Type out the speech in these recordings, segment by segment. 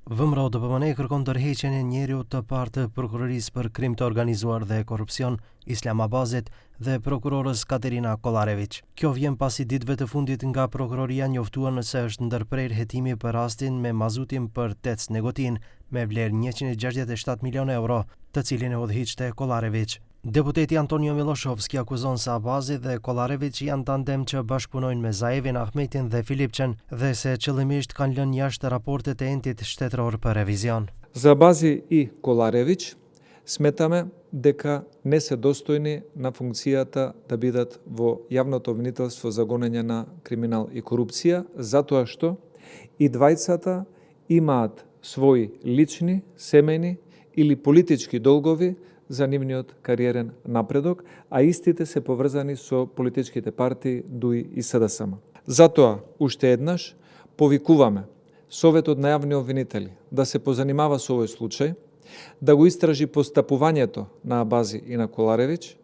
Vëmra DPMN kërkon ndërheqjen e njeriut të parë të prokurorisë për krim të organizuar dhe korrupsion, Islam Abazit dhe prokurorës Katerina Kollarević. Kjo vjen pasi ditëve të fundit nga prokuroria njoftuan se është ndërprerë hetimi për rastin me mazutin për Tec Negotin me vlerë 167 milionë euro, të cilin e udhëhiqte Kollarević. Deputeti Antonio Miloshovski akuzon se Abazi dhe Kollarević janë tandem që bashkëpunojnë me Zaevin, Ahmetin dhe Filipçen dhe se qëllimisht kanë lënë jashtë raportet e entit shtetëror për revizion. За Абази и Коларевиќ сметаме дека не се достојни на функцијата да бидат во јавното обвинителство за гонење на криминал и корупција, затоа што и двајцата имаат своји лични, семејни или политички долгови за нивниот кариерен напредок, а истите се поврзани со политичките партии ДУИ и СДСМ. Затоа, уште еднаш, повикуваме Советот на јавни обвинители да се позанимава со овој случај, да го истражи постапувањето на Абази и на Коларевиќ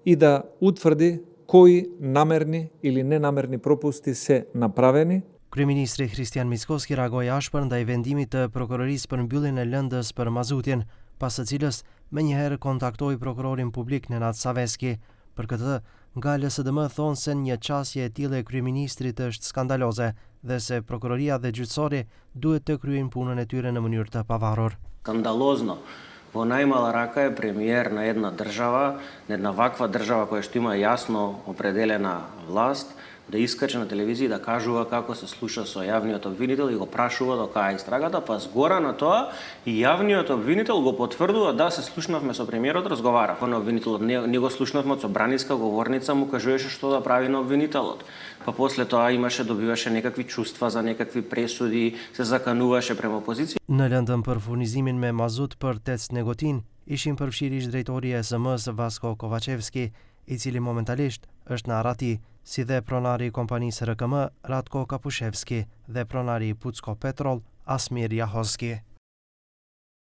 и да утврди кои намерни или ненамерни пропусти се направени. Kryeministri Kristian Mickoski reagoi ashpër ndaj vendimit të prokurorisë për mbylljen e lëndës për mazutin, pas së cilës menjëherë kontaktoi prokurorin publik Nenad Saveski. Për këtë, nga LSDM thonë se një qasje e tillë e kryeministrit është skandaloze dhe se prokuroria dhe gjyqësori duhet të kryejnë punën e tyre në mënyrë të pavarur. Скандалозно во најмала рака е премиер на една држава, на една ваква држава која што има јасно определена власт, да искаче на телевизија да кажува како се слуша со јавниот обвинител и го прашува до кај истрагата, па згора на тоа и јавниот обвинител го потврдува да се слушнавме со премиерот, разговара. На обвинителот не го слушнавме, со браниска говорница му кажуваше што да прави на обвинителот. Па после тоа добиваше некакви чувства за некакви пресуди, се закануваше према опозиција. Në lëndën për furnizimin me mazut për Tec Negotin, ishin përfshirë ish drejtori e SMS Vasko Kovacevski, i cili momentalisht është në Arati, si dhe pronari i kompanisë RKM Ratko Kapushevski dhe pronari i Pucko Petrol Asmir Jahoski.